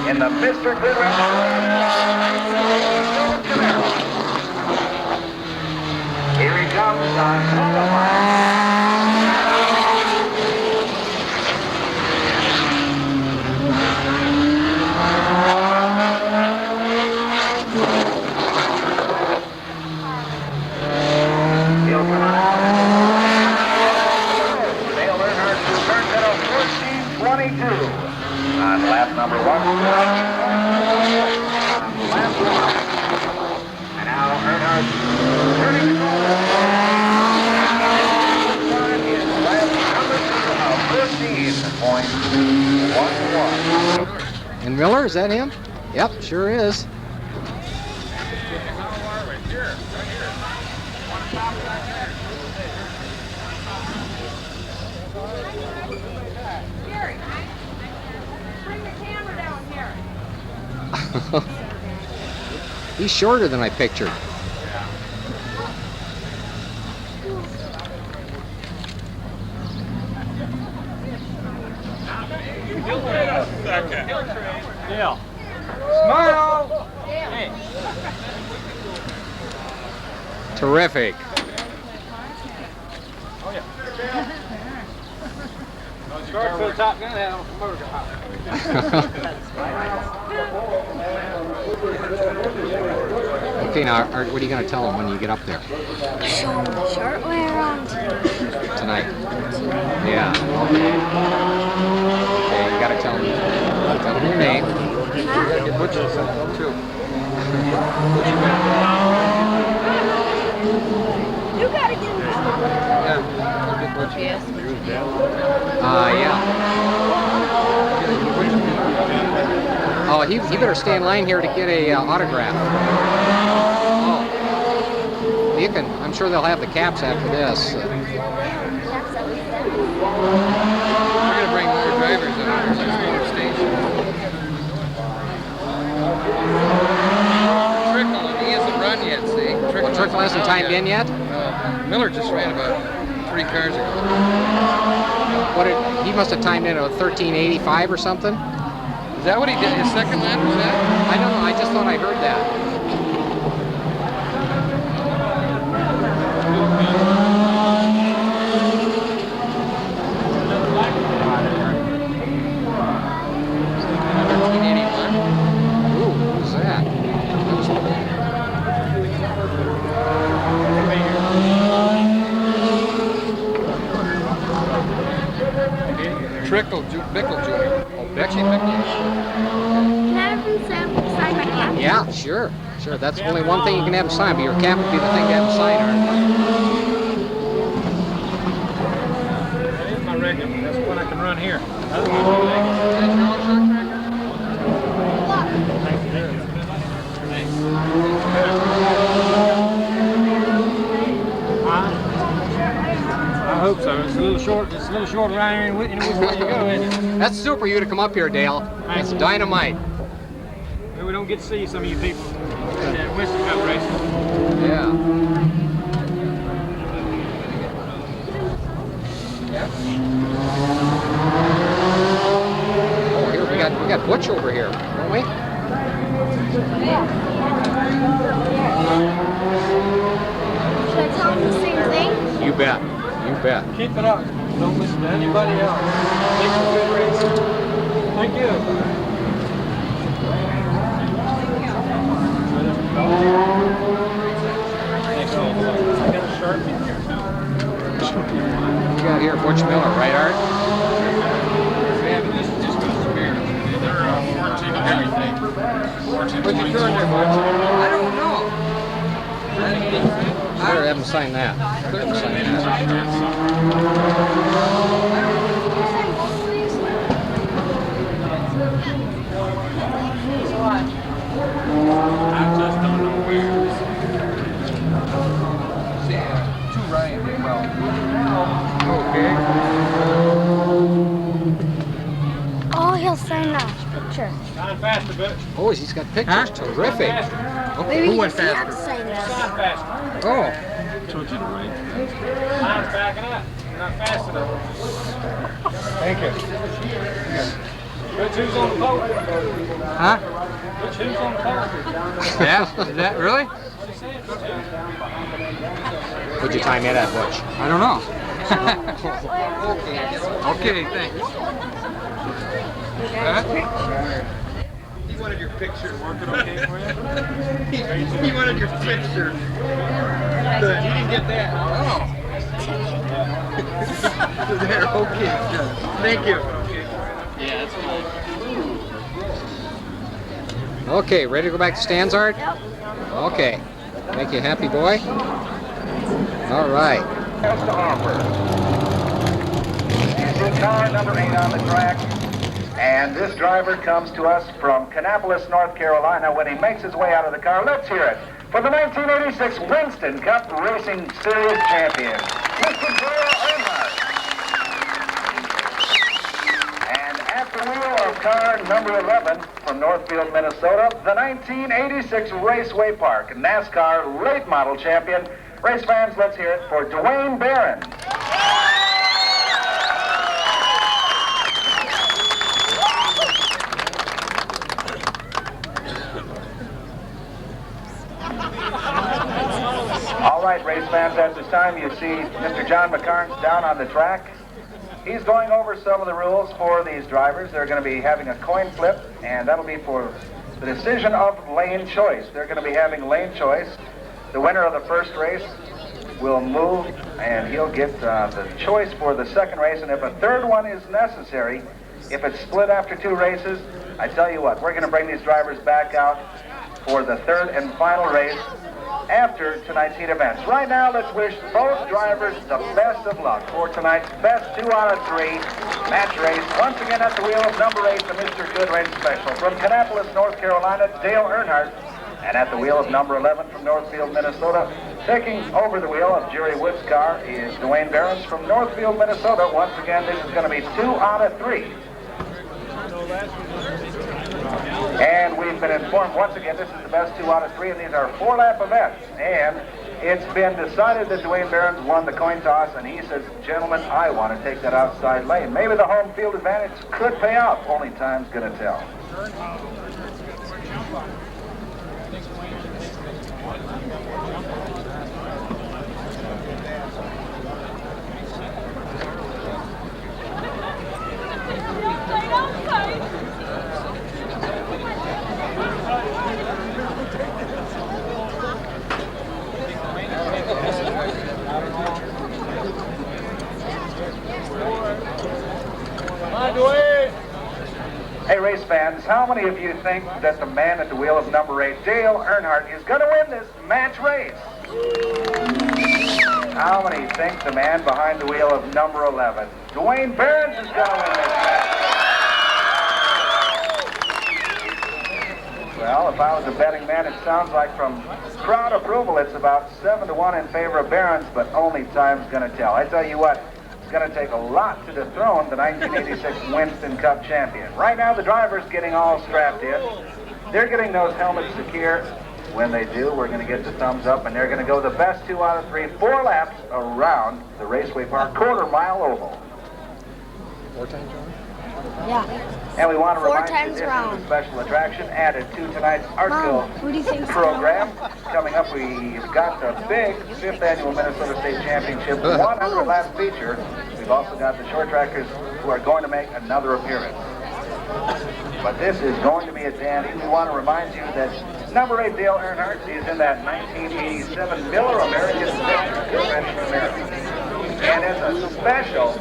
in the Mr. Good Here he comes on He'll come on. Dale Earnhardt turns at a 14:22 on lap number 1. Lap 1. And now Earnhardt turning the corner. And Miller, is that him? Yep, sure is. Gary, bring the camera down here. He's shorter than I pictured. Yeah. Smile! Hey. Terrific. Oh, yeah. Start for the top gun and motor hop. Okay, now, Art, what are you going to tell them when you get up there? Show them the short way around. Tonight? Yeah. Okay, you got to tell them your name. Get Butch too. You gotta get him. Yeah. Get Butch. Yes. Yeah. Oh, he better stay in line here to get a autograph. Oh. You can, I'm sure they'll have the caps after this. We're going to bring more drivers in. There's more stations. Trickle, and he hasn't run yet, see? Trickle hasn't timed in yet? Miller just ran about 3 cars ago. He must have timed in at 1385 or something? Is that what he did? His second lap was that? I don't know, I just thought I heard that. Ooh, who's that? Trickle, Bickle Jr. Oh, Becky Bickle? Can I have him sign my cap? Yeah, sure. Sure, that's only one thing you can have him sign, but your cap would be the thing to have him sign, Art. That is my regular. That's the one I can run here. I hope so. It's a little short. It's a little short around here, and which way you go, isn't it? That's super of you to come up here, Dale. That's dynamite. We don't get to see some of you people at the Winston Cup races. Yeah. Oh, here we got Butch over here, don't we? Should I tell him the same thing? You bet. You bet. Keep it up. Don't listen to anybody else. Make a good race. Thank you. I got a Sharpie here. We got here Butch Miller, right, Art? Yeah, but this is just going to spare. They're 14 of everything. 14 What you doing there, Butch? I don't know. Better have him sign that. Better have him sign that. I just don't know where. See, two Ryan did well. Okay. Oh, he'll sign that picture. Sign faster, Butch. Oh, he's got pictures. Terrific. Maybe Who went he has to faster? sign this. Sign faster. Oh. Told you to wait. Mine's backing up. Not fast enough. Thank you. Which who's on the pole? Huh? Which who's on the pole? Yeah, is that really? What'd you time it at, Butch? I don't know. Okay, thanks. He wanted your picture. Working okay for you? He wanted your picture. Good. He didn't get that. Oh. There, okay. Good. Thank you. Yeah, that's good. Okay, ready to go back to stands, Art? Yep. Okay. Make you happy, boy? All right. Has to offer. You see car number 8 on the track. And this driver comes to us from Kannapolis, North Carolina. When he makes his way out of the car, let's hear it for the 1986 Winston Cup Racing Series champion, Mr. Earnhardt. And at the wheel of car number 11 from Northfield, Minnesota, the 1986 Raceway Park NASCAR late model champion. Race fans, let's hear it for Dwayne Barron. All right, race fans, at this time you see Mr. John McCarnes down on the track. He's going over some of the rules for these drivers. They're going to be having a coin flip, and that'll be for the decision of lane choice. They're going to be having lane choice. The winner of the first race will move, and he'll get the choice for the second race. And if a third one is necessary, if it's split after 2 races, I tell you what, we're going to bring these drivers back out for the third and final race after tonight's heat events. Right now, let's wish both drivers the best of luck for tonight's best 2 out of 3 match race. Once again at the wheel of number 8, the Mr. Good Race Special. From Kannapolis, North Carolina, Dale Earnhardt. And at the wheel of number 11 from Northfield, Minnesota, taking over the wheel of Jerry Wood's car is Dwayne Barron from Northfield, Minnesota. Once again, this is going to be 2 out of 3. And we've been informed, once again, this is the best 2 out of 3, and these are 4-lap events. And it's been decided that Dwayne Barron's won the coin toss, and he says, gentlemen, I want to take that outside lane. Maybe the home field advantage could pay off. Only time's going to tell. Hey, race fans, how many of you think that the man at the wheel of number 8, Dale Earnhardt, is going to win this match race? How many think the man behind the wheel of number 11, Dwayne Barron, is going to win this match race? Well, if I was a betting man, it sounds like from crowd approval, it's about 7-1 in favor of Barron's, but only time's going to tell. I tell you what, it's going to take a lot to dethrone the 1986 Winston Cup Champion. Right now, the driver's getting all strapped in. They're getting those helmets secure. When they do, we're going to get the thumbs up, and they're going to go the best 2 out of 3, 4 laps around the Raceway Park quarter-mile oval. 4 times around? Yeah. And we want to 4 remind you times this is round. a special attraction added to tonight's Mom, ARTGO who do you think's program. Coming up, we've got the big 5th annual Minnesota State Championship 100-lap feature. We've also got the short trackers who are going to make another appearance. But this is going to be a dandy. We want to remind you that number 8, Dale Earnhardt, is in that 1987 Miller American Victory Convention American. And as a special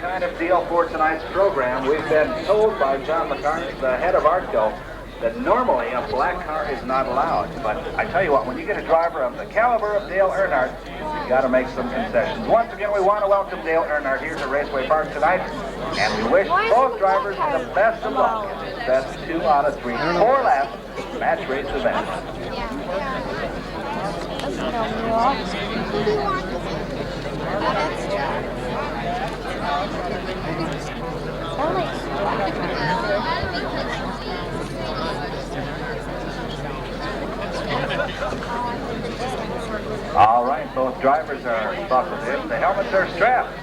kind of deal for tonight's program, we've been told by John McCarnes, the head of ARTGO, that normally a black car is not allowed. But I tell you what, when you get a driver of the caliber of Dale Earnhardt, you got to make some concessions. Once again, we want to welcome Dale Earnhardt here to Raceway Park tonight, and we wish both drivers the best of luck in this best 2 out of 3 4-lap match race event. All right, both drivers are buckled in. The helmets are strapped.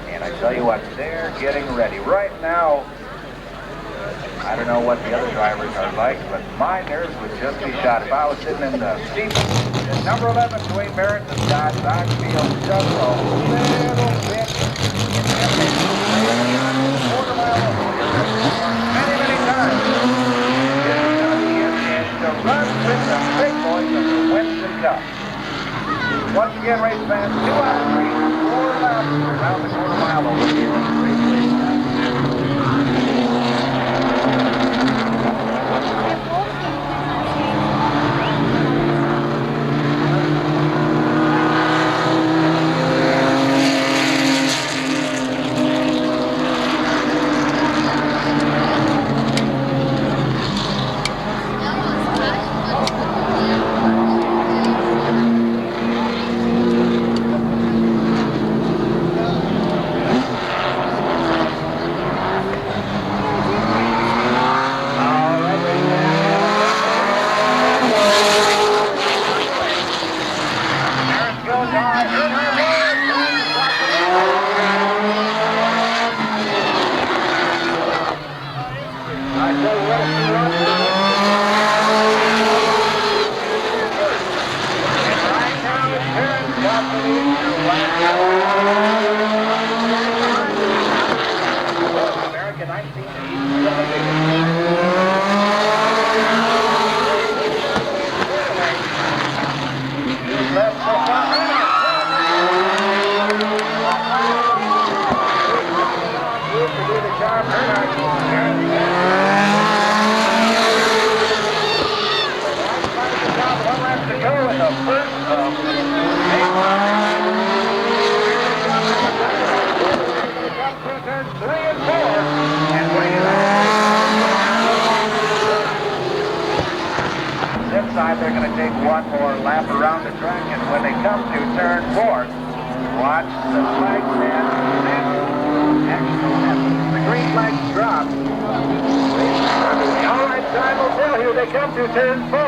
And I tell you what, they're getting ready. Right now, I don't know what the other drivers are like, but my nerves would just be shot. If I was sitting in the seat at number 11 between Barrett and Scott, I'd feel just a little bit quarter mile many, many times. To run with the big boys of the Winston Cup. Once again, race fans, 2 out of 3, 4 laps around the quarter mile over here on the Raceway Park. They're going to take one more lap around the track, and when they come to turn 4, watch the flag stand. The green flag drops. All right, time will tell. Here they come to turn 4.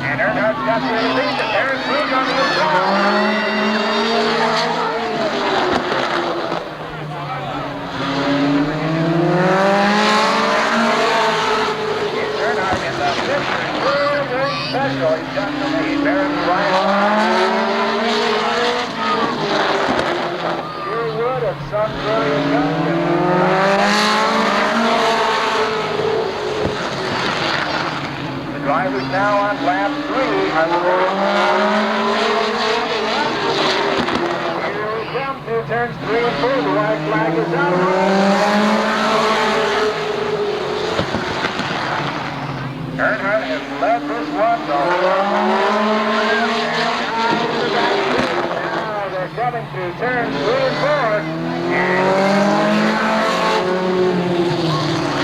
And Earnhardt's got the lead. There's Luke on the inside. Special, he's got the lead. Barrett's right. Sure would have some brilliant junction. The drivers now on lap 3 are the Here we come to turns 3 and 4. The white flag is out. Earnhardt has led this one. Now they're coming to turns 3 and 4.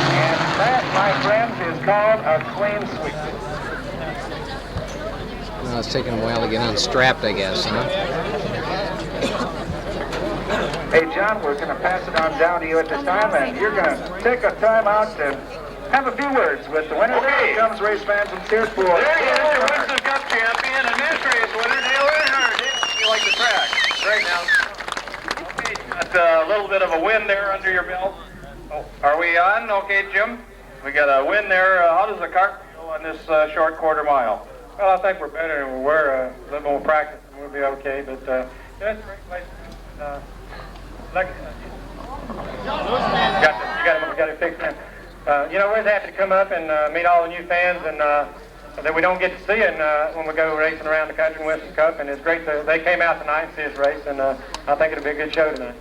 And that, my friends, is called a clean sweep. Well, it's taking a while to get unstrapped, I guess, huh? Hey, John, we're going to pass it on down to you at this time, and you're going to take a time out to have a few words with the winner. Okay. Here comes race fans and cheers for. There he is, your Winston Cup Champion and this race winner, Dale Earnhardt. You like the track? Great now. Okay, got a little bit of a win there under your belt. Oh, are we on? Okay, Jim. We got a win there. How does the car feel on this short quarter mile? Well, I think we're better than we were. A little more practice and we'll be okay. But yeah, it's a great place. You got it fixed, man. You know, we're happy to come up and meet all the new fans and that we don't get to see when we go racing around the country in Winston Cup. And it's great that they came out tonight and see us race, and I think it'll be a good show tonight.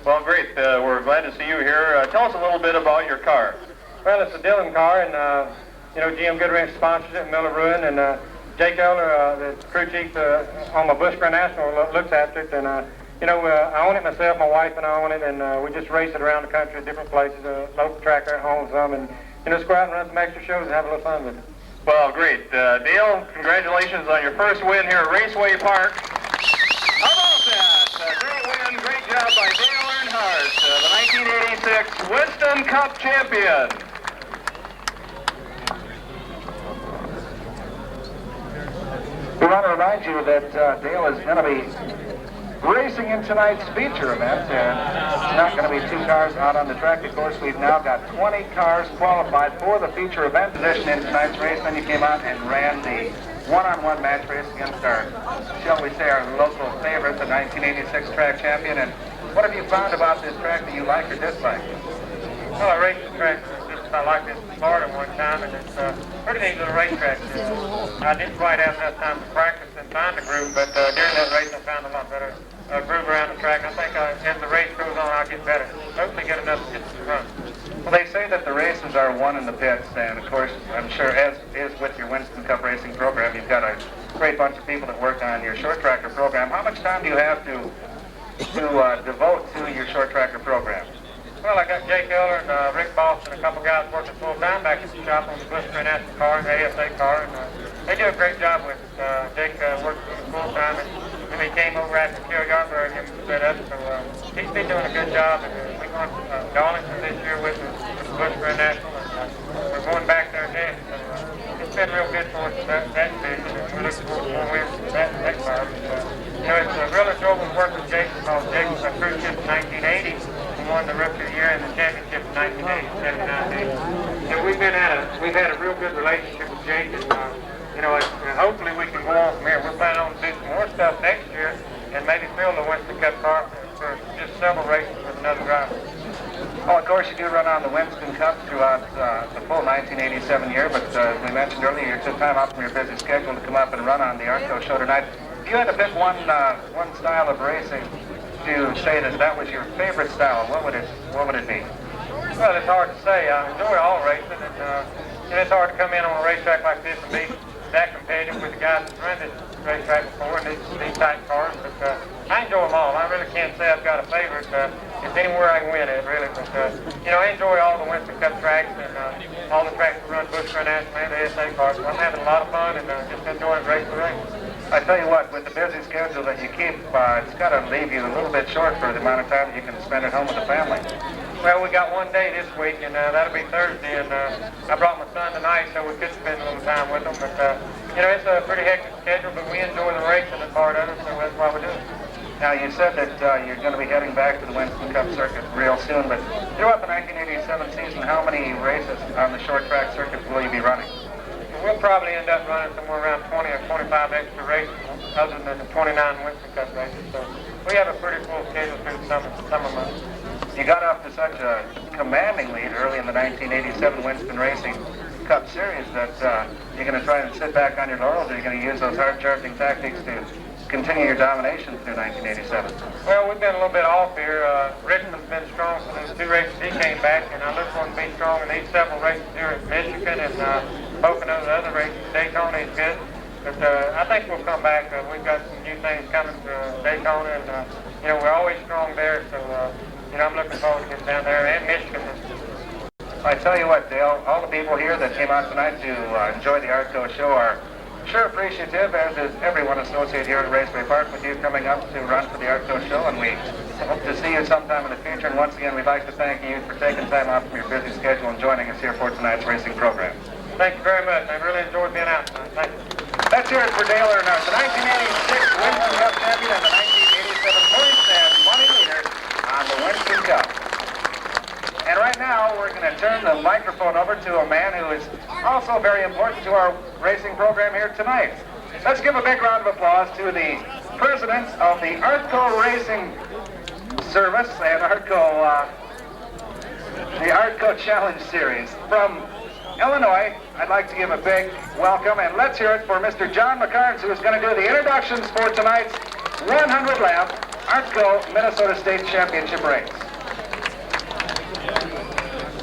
Well, great. We're glad to see you here. Tell us a little bit about your car. Well, it's a Dillon car, and you know, GM Goodwrench sponsors it, Miller Ruin, and Jake Elder, the crew chief on the Bush Grand National, looks after it. And you know, I own it myself, my wife and I own it, and we just race it around the country at different places, local track at home some, and you know, just go out and run some extra shows and have a little fun with it. Well, great. Dale, congratulations on your first win here at Raceway Park. How about that? Great win, great job by Dale Earnhardt, the 1986 Winston Cup Champion. We want to remind you that Dale is going to be racing in tonight's feature event. It's not going to be 2 cars out on the track. Of course, we've now got 20 cars qualified for the feature event position in tonight's race. Then you came out and ran the one-on-one match race against our, shall we say, our local favorite, the 1986 track champion. And what have you found about this track that you like or dislike? Well, I raced the track. I liked it in Florida one time, and it's pretty neat little racetrack. I didn't quite have enough time to practice and find the groove, but during that race I found a lot better groove around the track. I think as the race goes on, I'll get better. Hopefully get enough to get to the front. Well, they say that the races are won in the pits, and of course, I'm sure as is with your Winston Cup racing program, you've got a great bunch of people that work on your short tracker program. How much time do you have to devote to your short tracker program? Well, I got Jake Eller and Rick Boss and a couple guys working full-time back at the shop on the Butch Miller car and the ASA car, and they do a great job with it. Jake works full-time, and when he came over after Kill Yardberg and set up, so he's been doing a good job. And we're going to Darlington this year with the Butch Miller National, and we're going back there next. So it's been real good for us in that division, and we're looking forward to more wins in that car. You know, it's a real enjoyable work with Jake, because Jake was a crew chief in 1980. Won the Rookie of the Year and the championship in 1980, 79. And we've had a real good relationship with Jake, and you know, hopefully we can go on from here. We're planning on to do some more stuff next year, and maybe fill the Winston Cup car for just several races with another driver. Well, of course, you do run on the Winston Cup throughout the full 1987 year, but as we mentioned earlier, you took time out from your busy schedule to come up and run on the ARTGO show tonight. If you had to pick one style of racing to say that was your favorite style, what would it be? Well, it's hard to say. I enjoy all racing, and it's hard to come in on a racetrack like this and be that competitive with the guys that run this racetrack before and these type cars. But I enjoy them all. I really can't say I've got a favorite. It's anywhere I can win it, really. But you know, I enjoy all the Winston Cup tracks and all the tracks that run Bush Run National and the SA cars. So I'm having a lot of fun and just enjoying racing the race. I tell you what, with the busy schedule that you keep, it's got to leave you a little bit short for the amount of time you can spend at home with the family. Well, we got one day this week, and that'll be Thursday, and I brought my son tonight so we could spend a little time with him. But, you know, it's a pretty hectic schedule, but we enjoy the racing as part of it, so that's why we do it. Now, you said that you're going to be heading back to the Winston Cup circuit real soon, but throughout the 1987 season, how many races on the short track circuit will you be running? We'll probably end up running somewhere around 20 or 25 extra races, other than the 29 Winston Cup races. So we have a pretty full schedule through the summer months. You got off to such a commanding lead early in the 1987 Winston Racing Cup Series that you're going to try and sit back on your laurels, or you're going to use those hard-charging tactics to continue your domination through 1987? Well, we've been a little bit off here. Richmond's been strong for those 2 races he came back, and I look for him to be strong in these several races here at Michigan, and Pocono, the other races. Daytona is good, but I think we'll come back. We've got some new things coming to Daytona, and you know, we're always strong there, so you know, I'm looking forward to getting down there, and Michigan. I tell you what, Dale, all the people here that came out tonight to enjoy the ARTGO show are sure appreciative, as is everyone associated here at Raceway Park with you coming up to run for the ARTGO show, and we hope to see you sometime in the future. And once again, we'd like to thank you for taking time out from your busy schedule and joining us here for tonight's racing program. Thank you very much. I really enjoyed being out tonight. Thank you. Let's hear it for Dale Earnhardt, the 1986 Winston Cup Champion and the 1987 points and money leader on the Winston Cup. And right now, we're going to turn the microphone over to a man who is also very important to our racing program here tonight. Let's give a big round of applause to the president of the ARTGO Racing Service and the ARTGO Challenge Series. From Illinois, I'd like to give a big welcome, and let's hear it for Mr. John McCarnes, who is going to do the introductions for tonight's 100-lap ARTGO Minnesota State Championship race.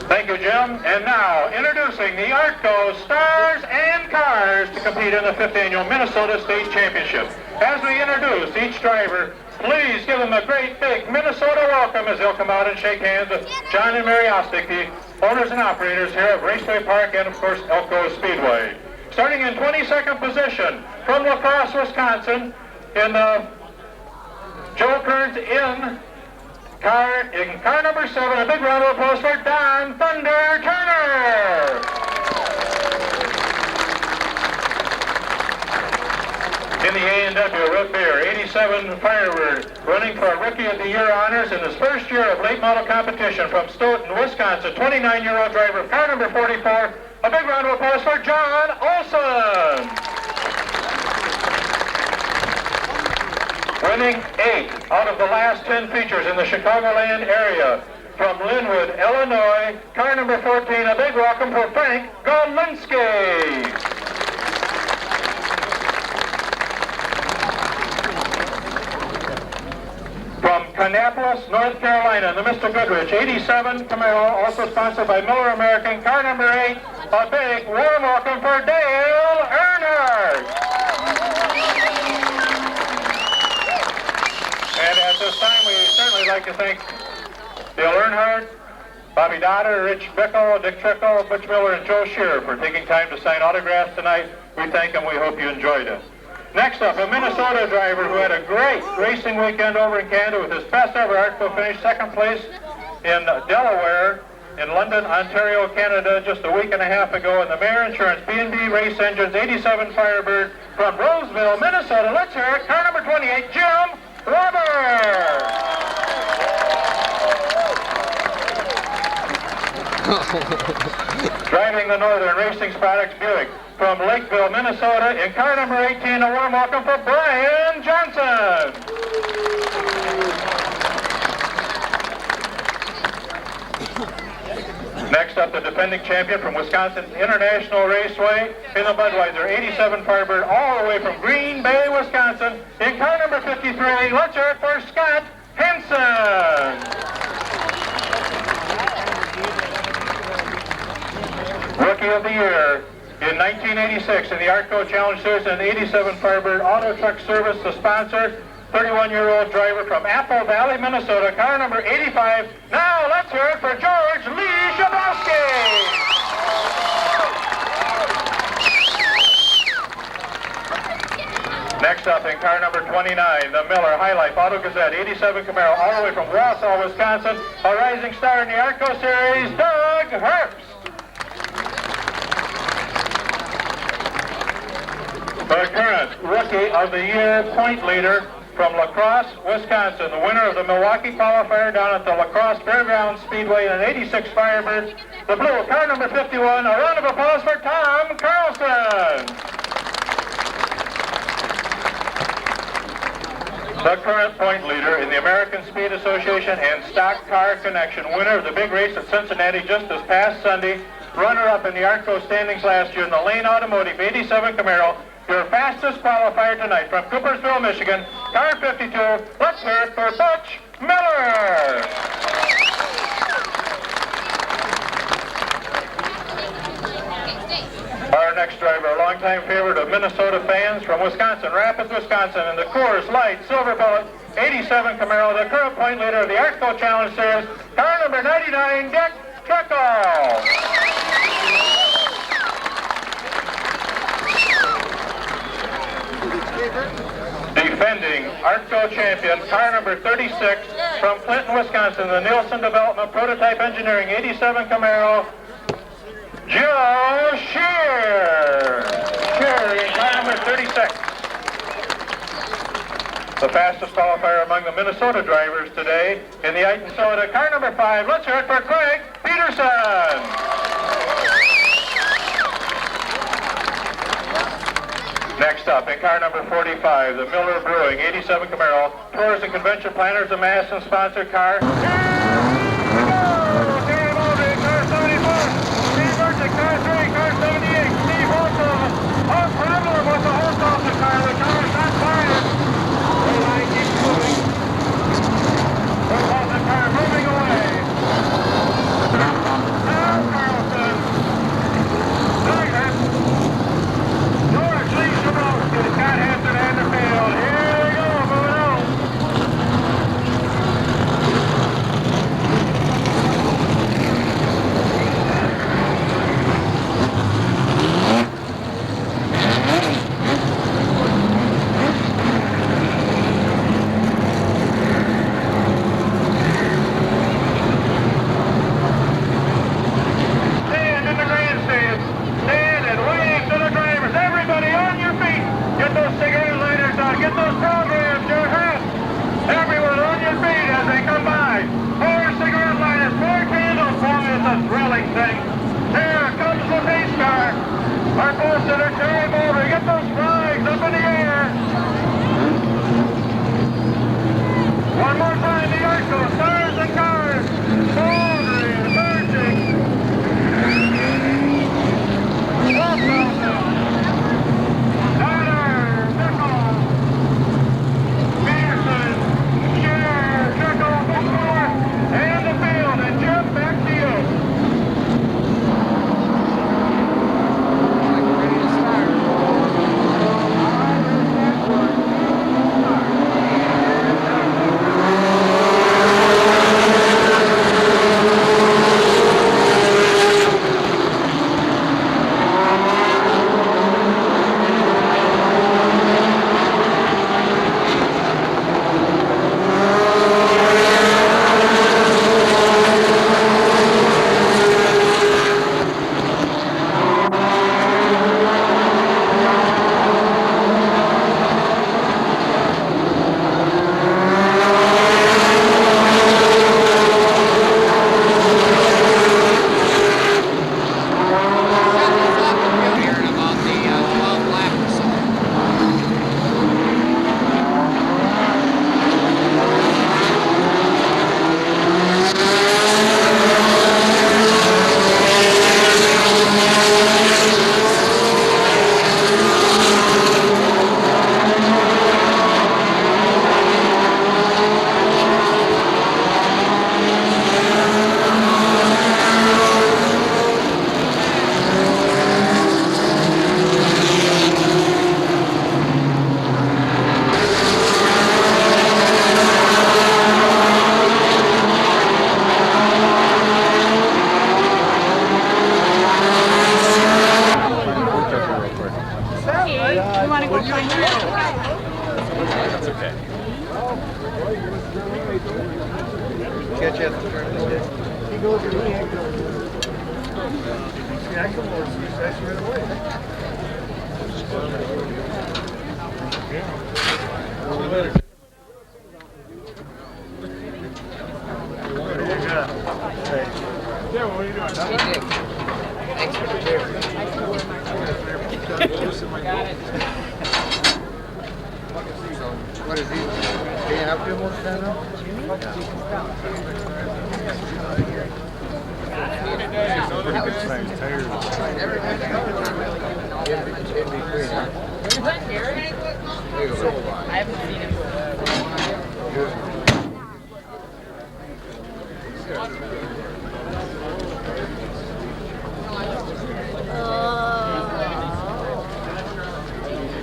Thank you, Jim. And now, introducing the ARTGO Stars and Cars to compete in the 5th Annual Minnesota State Championship. As we introduce each driver, please give them a great big Minnesota welcome as they'll come out and shake hands with John and Mary Ostick, the owners and operators here at Raceway Park and, of course, Elko Speedway. Starting in 22nd position from La Crosse, Wisconsin, in Joe Kearns in car number 7, a big round of applause for Don Thunder Turner. In the A&W Root Beer, 87 Firebird, running for Rookie of the Year honors in his first year of late model competition from Stoughton, Wisconsin, 29-year-old driver of car number 44. A big round of applause for John Olson. Winning 8 out of the last 10 features in the Chicagoland area. From Linwood, Illinois, car number 14, a big welcome for Frank Golinski. From Kannapolis, North Carolina, the Mr. Goodrich, 87 Camaro, also sponsored by Miller American, car number 8, a big warm welcome for Dale Earnhardt. And at this time, we certainly like to thank Dale Earnhardt, Bobby Dotter, Rich Bickle, Dick Trickle, Butch Miller, and Joe Shear for taking time to sign autographs tonight. We thank them. We hope you enjoyed it. Next up, a Minnesota driver who had a great racing weekend over in Canada with his best ever ARTGO finish, second place in Delaware, in London, Ontario, Canada, just a week and a half ago. And the Mayer Insurance B&B Race Engines 87 Firebird from Roseville, Minnesota. Let's hear it. Car number 28, Jim Robert. Driving the Northern Racing Products Buick from Lakeville, Minnesota, in car number 18, a warm welcome for Brian Johnson. Next up, the defending champion from Wisconsin International Raceway in the Budweiser 87 Firebird, all the way from Green Bay, Wisconsin, in car number 53. Let's hear it for Scott Henson. Rookie of the Year in 1986 in the ARTGO Challenge Series and 87 Firebird Auto Truck Service, the sponsor, 31-year-old driver from Apple Valley, Minnesota, car number 85. Now let's hear it for George Lee Shabowski. Next up in car number 29, the Miller High Life Auto Gazette 87 Camaro, all the way from Wausau, Wisconsin, a rising star in the ARTGO Series, Doug Herbst. The current Rookie of the Year point leader from La Crosse, Wisconsin, the winner of the Milwaukee Qualifier down at the La Crosse Fairgrounds Speedway in an 86 Firebird, the blue, car number 51. A round of applause for Tom Carlson. The current point leader in the American Speed Association and Stock Car Connection, winner of the big race at Cincinnati just this past Sunday, runner-up in the ARTGO standings last year in the Lane Automotive 87 Camaro, your fastest qualifier tonight from Coopersville, Michigan, car 52. Let's hear it for Butch Miller. Our next driver, a longtime favorite of Minnesota fans from Wisconsin, Rapids, Wisconsin, in the Coors Light Silver Bullet 87 Camaro, the current point leader of the ARTGO Challenge Series, car number 99, Dick Trickle. Defending ARTGO champion, car number 36 from Clinton, Wisconsin, the Nielsen Development Prototype Engineering 87 Camaro, Joe Shear. Shear in car number 36. The fastest qualifier among the Minnesota drivers today in the Iton Soda, car number 5. Let's hear it for Craig Peterson. Next up, in car number 45, the Miller Brewing 87 Camaro, Tours and Convention Planners, a mass and sponsored car. Car 74, Steve Burton, car 3, car 78, Steve Holtzhoff. Oh, problem with the Holtzhoff car, the car is not fired. The line keeps moving. Holtzhoff car moving away. Now Carlson. George Lee Shabowski, Scott Hansen, and the field. Here we go, moving on. ARTGO Stars and Cars. Baldry, Burchik, Shear, Trickle, Butch Miller, and the field. And Jim, back to you. Ready to start. Hearing about the 12 lap or so. You want to go find her? That's okay. Catch you at the turn of the day. He goes to me and goes. Yeah, I come over to you guys right away. Yeah, what are you doing? Hey, Dick. Thanks for the beer. So, what is he? Can you have 2 more stand up? I haven't seen him.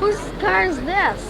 Whose car is this?